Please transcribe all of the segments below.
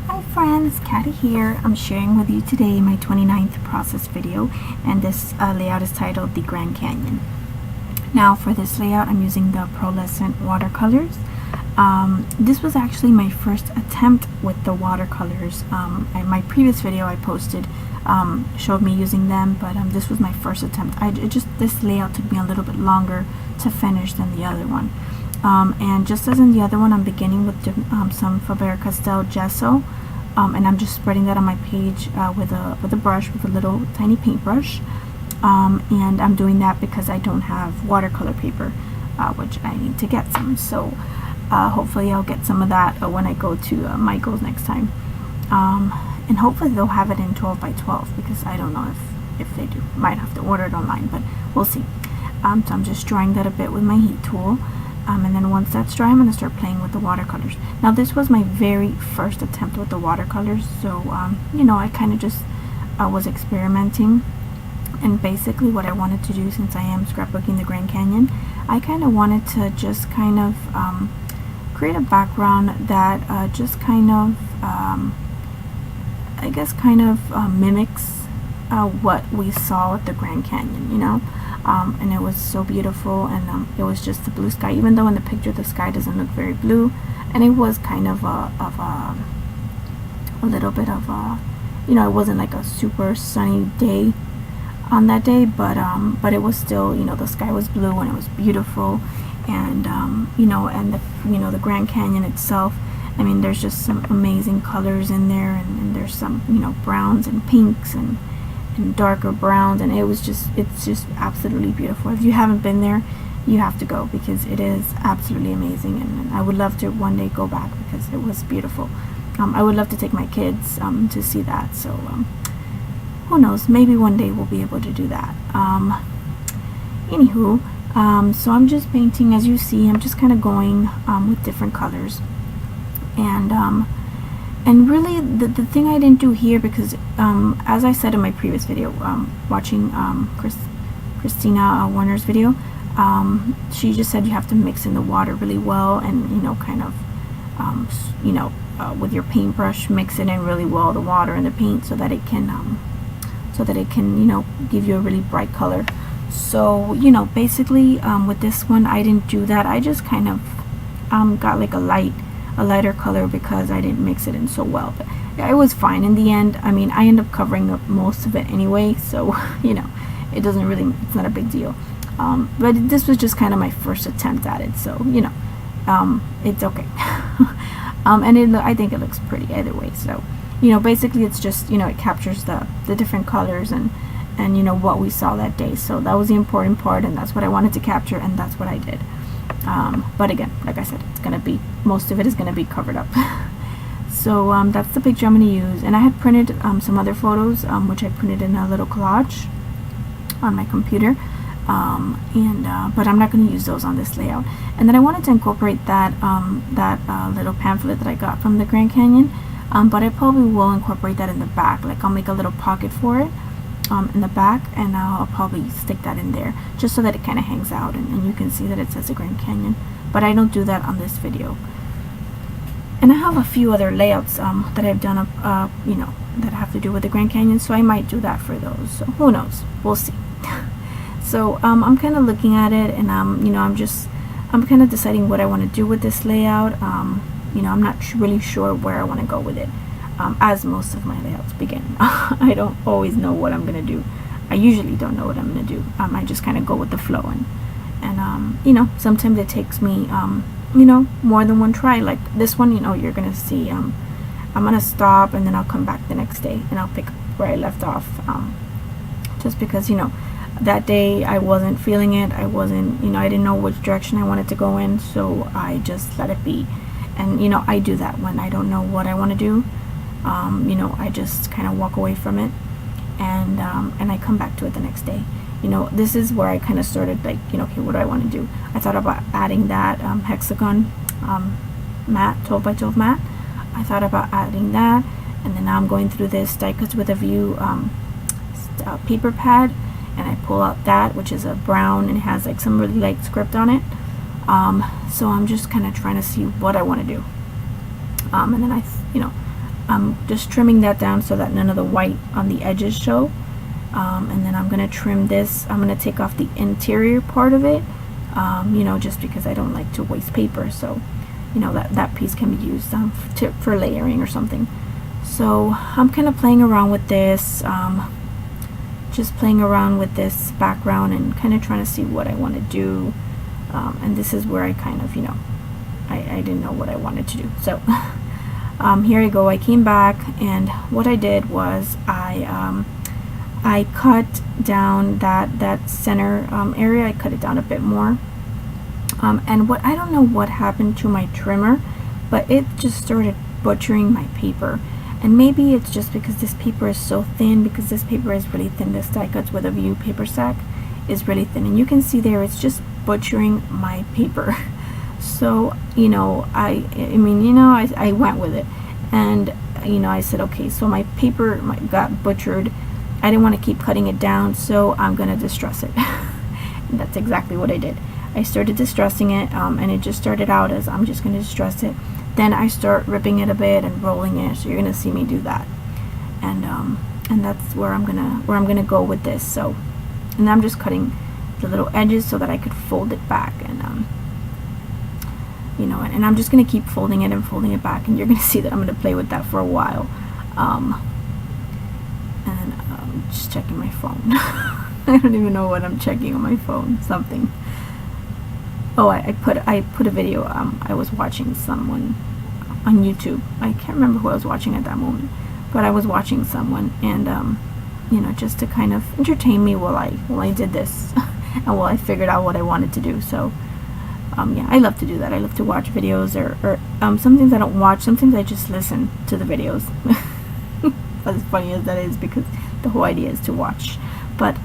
Hi friends, Katty here. I'm sharing with you today my 29th process video, and this layout is titled The Grand Canyon. Now for this layout I'm using the pearlescent watercolors. This was actually my first attempt with the watercolors. In my previous video I posted showed me using them, but this was my first attempt. This layout took me a little bit longer to finish than the other one. And just as in the other one, I'm beginning with some Faber-Castell gesso, and I'm just spreading that on my page with a brush, with a little tiny paintbrush. And I'm doing that because I don't have watercolor paper, which I need to get some. So hopefully I'll get some of that when I go to Michael's next time. And hopefully they'll have it in 12 by 12, because I don't know if they do. Might have to order it online, but we'll see. So I'm just drawing that a bit with my heat tool. And then once that's dry, I'm going to start playing with the watercolors. Now this was my very first attempt with the watercolors, so you know, I kind of just was experimenting. And basically what I wanted to do, since I am scrapbooking the Grand Canyon, I kind of wanted to just kind of create a background that just kind of I guess kind of mimics what we saw at the Grand Canyon, you know. And it was so beautiful, and it was just the blue sky, even though in the picture the sky doesn't look very blue, and it was kind of a little bit of a, you know, it wasn't like a super sunny day on that day, but it was still, you know, the sky was blue and it was beautiful. And you know, and the Grand Canyon itself, I mean, there's just some amazing colors in there, and there's some, you know, browns and pinks and darker browns, and it's just absolutely beautiful. If you haven't been there, you have to go, because it is absolutely amazing, and I would love to one day go back because it was beautiful. I would love to take my kids to see that, so who knows, maybe one day we'll be able to do that. Anywho, so I'm just painting. As you see, I'm just kind of going with different colors, and really the thing I didn't do here, because as I said in my previous video, watching Christina Warner's video, she just said you have to mix in the water really well, and you know, kind of you know, with your paintbrush, mix it in really well, the water and the paint, so that it can you know, give you a really bright color. So you know, basically with this one I didn't do that. I just kind of got like a lighter color, because I didn't mix it in so well. But yeah, it was fine in the end. I mean, I end up covering up most of it anyway, so you know, it doesn't really, it's not a big deal. But this was just kind of my first attempt at it, so you know, it's okay. And I think it looks pretty either way. So you know, basically it's just, you know, it captures the different colors and you know, what we saw that day. So that was the important part, and that's what I wanted to capture, and that's what I did. But again, like I said, it's gonna be, most of it is gonna be covered up. So that's the picture I'm gonna use, and I had printed some other photos, which I printed in a little collage on my computer, but I'm not gonna use those on this layout. And then I wanted to incorporate that little pamphlet that I got from the Grand Canyon, but I probably will incorporate that in the back. Like, I'll make a little pocket for it in the back, and I'll probably stick that in there just so that it kind of hangs out, and you can see that it says the Grand Canyon. But I don't do that on this video. And I have a few other layouts that I've done you know, that have to do with the Grand Canyon, so I might do that for those. So who knows, we'll see. So I'm kind of looking at it, and you know, I'm kind of deciding what I want to do with this layout. You know, I'm not really sure where I want to go with it. As most of my layouts begin. I don't always know what I'm gonna do. I usually don't know what I'm gonna do. I just kind of go with the flow, and you know, sometimes it takes me you know, more than one try. Like this one, you know, you're gonna see I'm gonna stop, and then I'll come back the next day and I'll pick up where I left off, just because, you know, that day I wasn't feeling it. I wasn't, you know, I didn't know which direction I wanted to go in, so I just let it be. And you know, I do that when I don't know what I want to do. You know, I just kind of walk away from it, and I come back to it the next day. You know, this is where I kind of started, like, you know, okay, what do I want to do? I thought about adding that hexagon mat, 12 by 12 mat. I thought about adding that, and then now I'm going through this die cuts with a view paper pad, and I pull out that, which is a brown, and it has like some really light script on it. So I'm just kind of trying to see what I want to do. And then I'm just trimming that down so that none of the white on the edges show. And then I'm going to trim this. I'm going to take off the interior part of it, you know, just because I don't like to waste paper. So, you know, that piece can be used for layering or something. So I'm kind of playing around with this, just playing around with this background and kind of trying to see what I want to do. And this is where I kind of, you know, I didn't know what I wanted to do. So here I go. I came back, and what I did was I cut down that center area. I cut it down a bit more. And what I don't know what happened to my trimmer, but it just started butchering my paper. And maybe it's just because this paper is so thin, because this paper is really thin. This die cuts with a view paper sack is really thin, and you can see there it's just butchering my paper. So, you know, I mean, you know, I went with it, and you know, I said, okay, so my paper got butchered. I didn't want to keep cutting it down, so I'm gonna distress it. And that's exactly what I did. I started distressing it, and it just started out as I'm just gonna distress it. Then I start ripping it a bit and rolling it, so you're gonna see me do that. And that's where I'm gonna go with this. So, and I'm just cutting the little edges so that I could fold it back, and you know, and I'm just gonna keep folding it and folding it back, and you're gonna see that I'm gonna play with that for a while. And just checking my phone. I don't even know what I'm checking on my phone. Something. Oh, I put a video. I was watching someone on YouTube. I can't remember who I was watching at that moment, but I was watching someone, and you know, just to kind of entertain me while I did this, and while I figured out what I wanted to do. So yeah, I love to do that. I love to watch videos, or sometimes I don't watch. Sometimes I just listen to the videos. As funny as that is, because the whole idea is to watch. But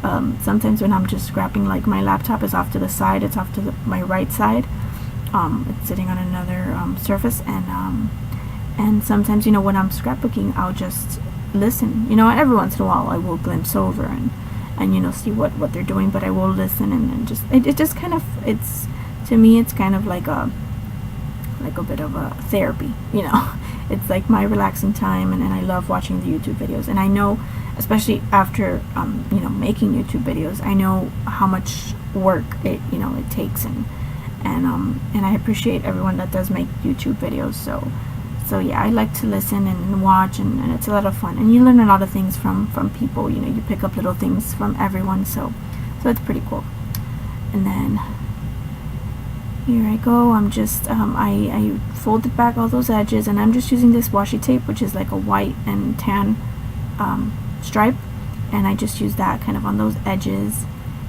sometimes when I'm just scrapping, like my laptop is off to the side, it's off to my right side, it's sitting on another surface, and sometimes, you know, when I'm scrapbooking, I'll just listen, you know. Every once in a while I will glimpse over and you know, see what they're doing, but I will listen, and just it just kind of, it's, to me, it's kind of like a bit of a therapy, you know. It's like my relaxing time, and I love watching the YouTube videos. And I know, especially after you know, making YouTube videos, I know how much work it takes, and I appreciate everyone that does make YouTube videos. So yeah, I like to listen and watch, and it's a lot of fun, and you learn a lot of things from people. You know, you pick up little things from everyone, so it's pretty cool. And then here I go. I'm just I folded back all those edges, and I'm just using this washi tape, which is like a white and tan stripe, and I just use that kind of on those edges.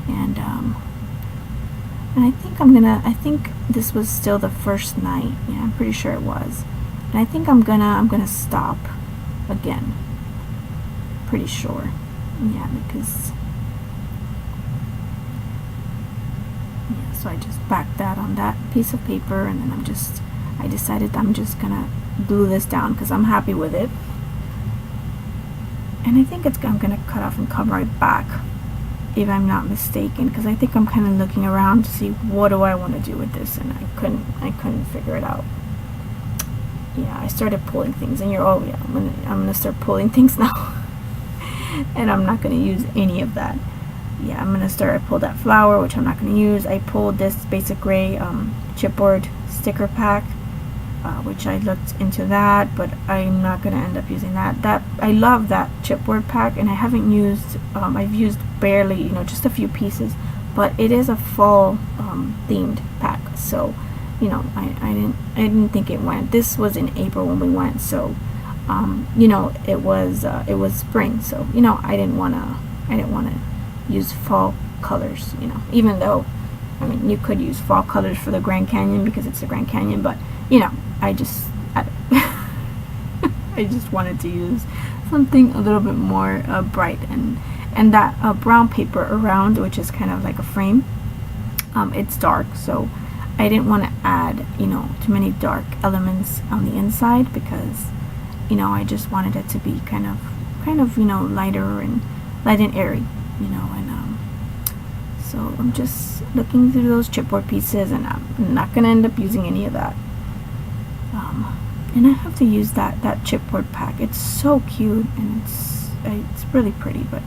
And I think this was still the first night. Yeah, I'm pretty sure it was. And I think I'm gonna stop again. Pretty sure. Yeah, because yeah, so I just backed that on that piece of paper, and then I decided I'm just gonna glue this down because I'm happy with it. And I think I'm gonna cut off and come right back, if I'm not mistaken, because I think I'm kind of looking around to see what do I want to do with this, and I couldn't figure it out. Yeah, I started pulling things, and oh yeah, I'm gonna start pulling things now. And I'm not gonna use any of that. Yeah, I'm gonna start. I pulled that flower, which I'm not gonna use. I pulled this basic gray chipboard sticker pack, which I looked into that, but I'm not gonna end up using that. I love that chipboard pack, and I haven't used. I've used barely, you know, just a few pieces, but it is a fall themed pack, so you know, I didn't think it went. This was in April when we went, so you know, it was spring, so you know, I didn't wanna use fall colors, you know, even though, I mean, you could use fall colors for the Grand Canyon because it's the Grand Canyon, but you know, I just wanted to use something a little bit more bright, and that brown paper around, which is kind of like a frame, it's dark, so I didn't want to add, you know, too many dark elements on the inside, because you know, I just wanted it to be kind of you know, light and airy, you know. And so I'm just looking through those chipboard pieces, and I'm not gonna end up using any of that And I have to use that chipboard pack. It's so cute, and it's really pretty, but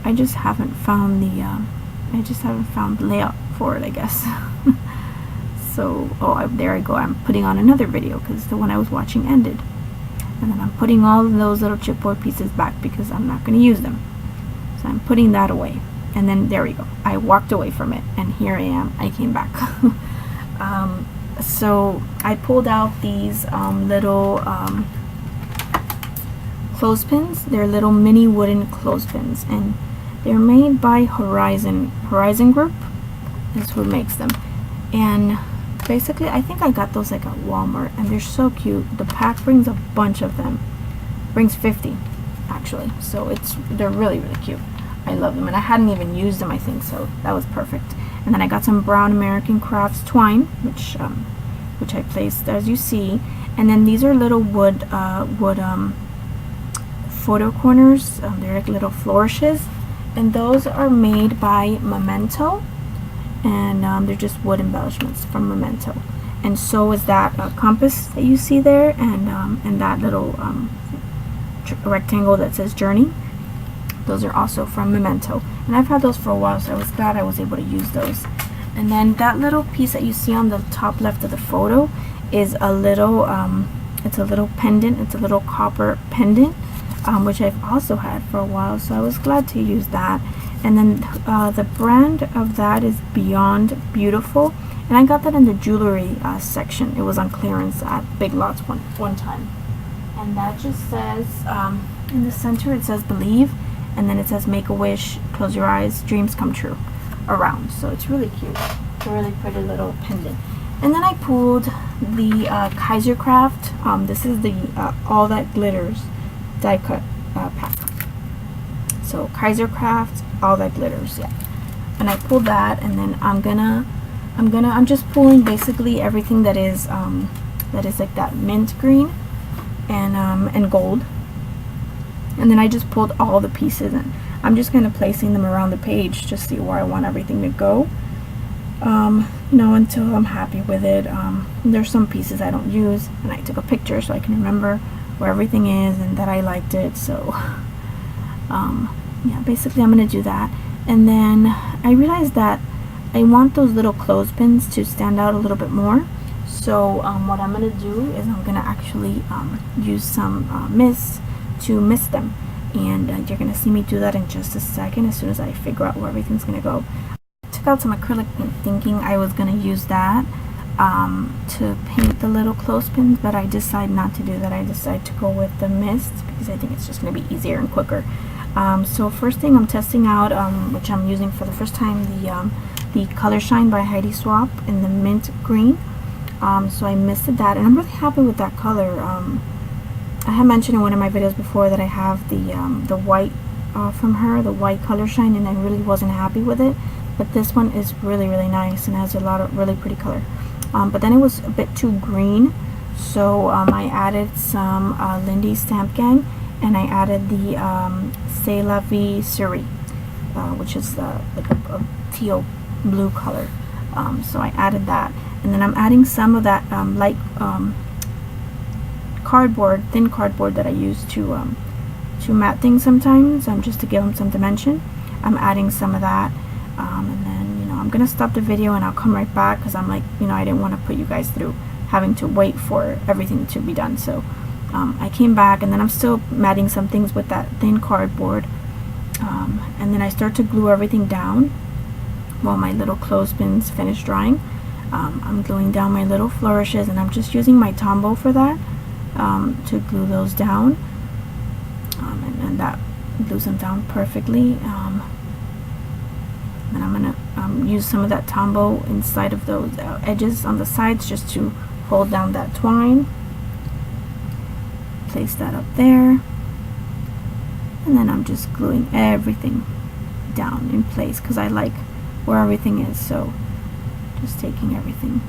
I just haven't found the layout for it, I guess. So, there I go. I'm putting on another video because the one I was watching ended. And then I'm putting all of those little chipboard pieces back because I'm not going to use them. So I'm putting that away. And then there we go. I walked away from it, and here I am. I came back. So I pulled out these little clothespins. They're little mini wooden clothespins, and they're made by Horizon Group is who makes them. And basically, I think I got those like at Walmart, and they're so cute. The pack brings a bunch of them. Brings 50 actually, so they're really cute. I love them, and I hadn't even used them, I think, so that was perfect. And then I got some brown American Crafts twine, which I placed as you see. And then these are little wood photo corners. They're like little flourishes, and those are made by Memento, and they're just wood embellishments from Memento. And so is that compass that you see there, and that little rectangle that says Journey. Those are also from Memento, and I've had those for a while, so I was glad I was able to use those. And then that little piece that you see on the top left of the photo is a little it's a little pendant. It's a little copper pendant, which I've also had for a while, so I was glad to use that. And then the brand of that is Beyond Beautiful, and I got that in the jewelry section. It was on clearance at Big Lots one time. And that just says in the center it says Believe, and then it says Make a Wish, Close Your Eyes, Dreams Come True around. So it's really cute. It's a really pretty little pendant. And then I pulled the Kaiser Craft. This is the All That Glitters die cut pack. So Kaiser Craft, All That Glitters, yeah. And I pulled that, and then I'm just pulling basically everything that is like that mint green and gold. And then I just pulled all the pieces, and I'm just kind of placing them around the page to see where I want everything to go, you know, until I'm happy with it. There's some pieces I don't use, and I took a picture so I can remember where everything is and that I liked it. So yeah, basically I'm going to do that. And then I realized that I want those little clothespins to stand out a little bit more. So what I'm going to do is I'm going to actually use some mist to mist them, and you're going to see me do that in just a second as soon as I figure out where everything's going to go. I took out some acrylic paint thinking I was going to use that to paint the little clothespins, but I decided not to do that. I decided to go with the mist because I think it's just going to be easier and quicker. So first thing I'm testing out, which I'm using for the first time, the Color Shine by Heidi Swapp in the mint green. So I misted that, and I'm really happy with that color. I had mentioned in one of my videos before that I have the white from her, the white Color Shine, and I really wasn't happy with it. But this one is really nice and has a lot of really pretty color. But then it was a bit too green, so I added some Lindy Stamp Gang, and I added the C'est La Vie Cerise, which is like a teal blue color. So I added that, and then I'm adding some of that light thin cardboard that I use to mat things sometimes, just to give them some dimension. I'm adding some of that, and then, you know, I'm gonna stop the video and I'll come right back because I'm like, you know, I didn't want to put you guys through having to wait for everything to be done. So I came back, and then I'm still matting some things with that thin cardboard, and then I start to glue everything down while my little clothespins finish drying. I'm gluing down my little flourishes, and I'm just using my Tombow for that, to glue those down, and that glues them down perfectly. And I'm gonna use some of that Tombow inside of those edges on the sides just to hold down that twine. Place that up there, and then I'm just gluing everything down in place because I like where everything is. So just taking everything.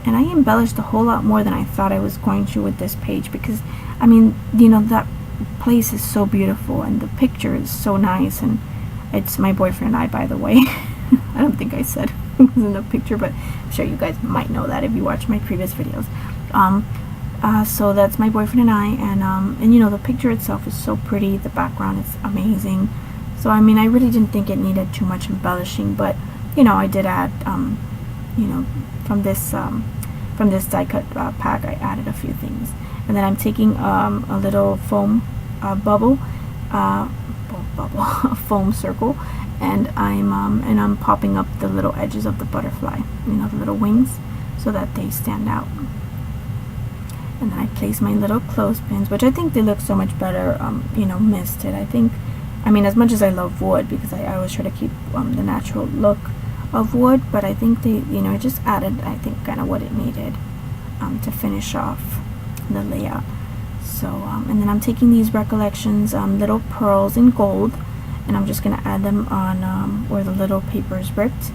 And I embellished a whole lot more than I thought I was going to with this page, because I mean, you know, that place is so beautiful and the picture is so nice, and it's my boyfriend and I, by the way. I don't think I said. in the picture, but I'm sure you guys might know that if you watch my previous videos. So that's my boyfriend and I, and you know, the picture itself is so pretty, the background is amazing. So I mean, I really didn't think it needed too much embellishing, but you know, I did add, you know, from this die cut pack, I added a few things. And then I'm taking a little foam bubble, a foam circle, and I'm popping up the little edges of the butterfly, you know, the little wings, so that they stand out. And then I place my little clothespins, which I think they look so much better, you know, misted. I mean, as much as I love wood, because I always try to keep the natural look of wood, but I think they, you know, it just added, I think, kind of what it needed to finish off the layout. So, and then I'm taking these Recollections little pearls in gold, and I'm just going to add them on where the little paper is ripped,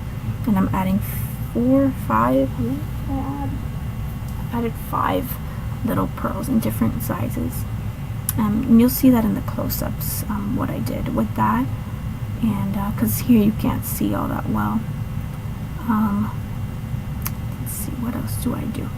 and I'm adding 4 or 5, I added 5 little pearls in different sizes. And you'll see that in the close-ups, what I did with that, and because here you can't see all that well. Let's see, what else do I do?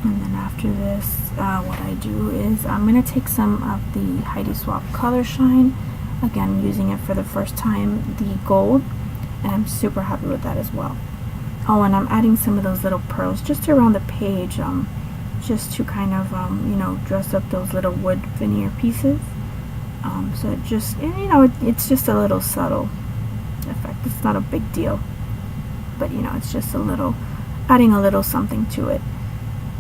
And then after this, what I do is I'm going to take some of the Heidi Swapp Color Shine. Again, I'm using it for the first time, the gold, and I'm super happy with that as well. Oh, and I'm adding some of those little pearls just around the page, just to kind of, you know, dress up those little wood veneer pieces. So it just, you know, it's just a little subtle effect. It's not a big deal, but you know, it's just a little, adding a little something to it.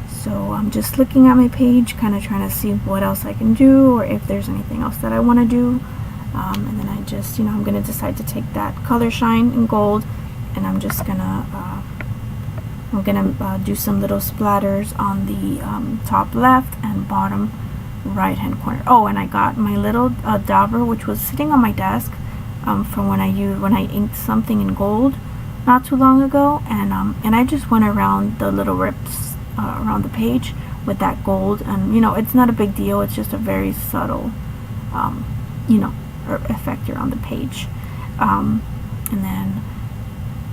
So I'm just looking at my page, kind of trying to see what else I can do, or if there's anything else that I want to do. And then I just, you know, I'm going to decide to take that Color Shine in gold, and I'm just going to do some little splatters on the top left and bottom right hand corner. Oh, and I got my little dauber, which was sitting on my desk from when I inked something in gold not too long ago, and I just went around the little rips around the page with that gold, and you know, it's not a big deal, it's just a very subtle you know, effect here on the page. And then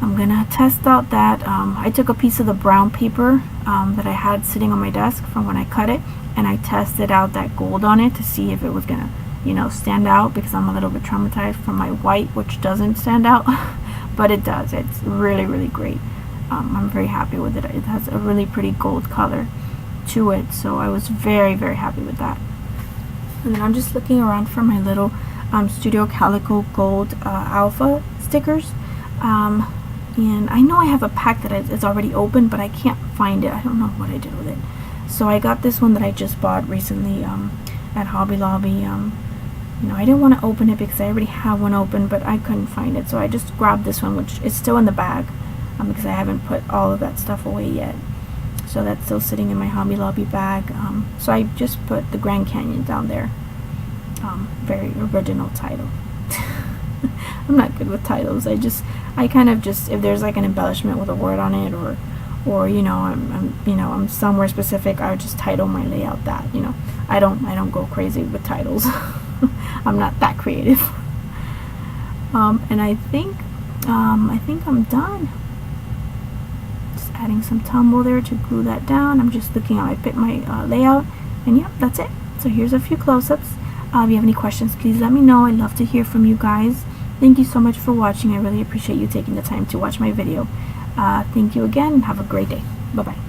I'm gonna test out that I took a piece of the brown paper that I had sitting on my desk from when I cut it, and I tested out that gold on it to see if it was gonna, you know, stand out, because I'm a little bit traumatized from my white, which doesn't stand out. But it does. It's really, really great. I'm very happy with it. It has a really pretty gold color to it, so I was very, very happy with that. And then I'm just looking around for my little Studio Calico Gold Alpha stickers, and I know I have a pack that is already open, but I can't find it. I don't know what I did with it. So I got this one that I just bought recently at Hobby Lobby. You know, I didn't want to open it because I already have one open, but I couldn't find it, so I just grabbed this one, which is still in the bag, because I haven't put all of that stuff away yet. So that's still sitting in my Hobby Lobby bag. So I just put the Grand Canyon down there. Very original title. I'm not good with titles. I kind of just, if there's like an embellishment with a word on it, or you know, I'm somewhere specific, I just title my layout that. You know, I don't go crazy with titles. I'm not that creative. And I think I'm done. Just adding some tumble there to glue that down. I'm just looking at my layout, and yeah, that's it. So here's a few close-ups. If you have any questions, please let me know. I'd love to hear from you guys. Thank you so much for watching. I really appreciate you taking the time to watch my video. Thank you again, and have a great day. Bye-bye.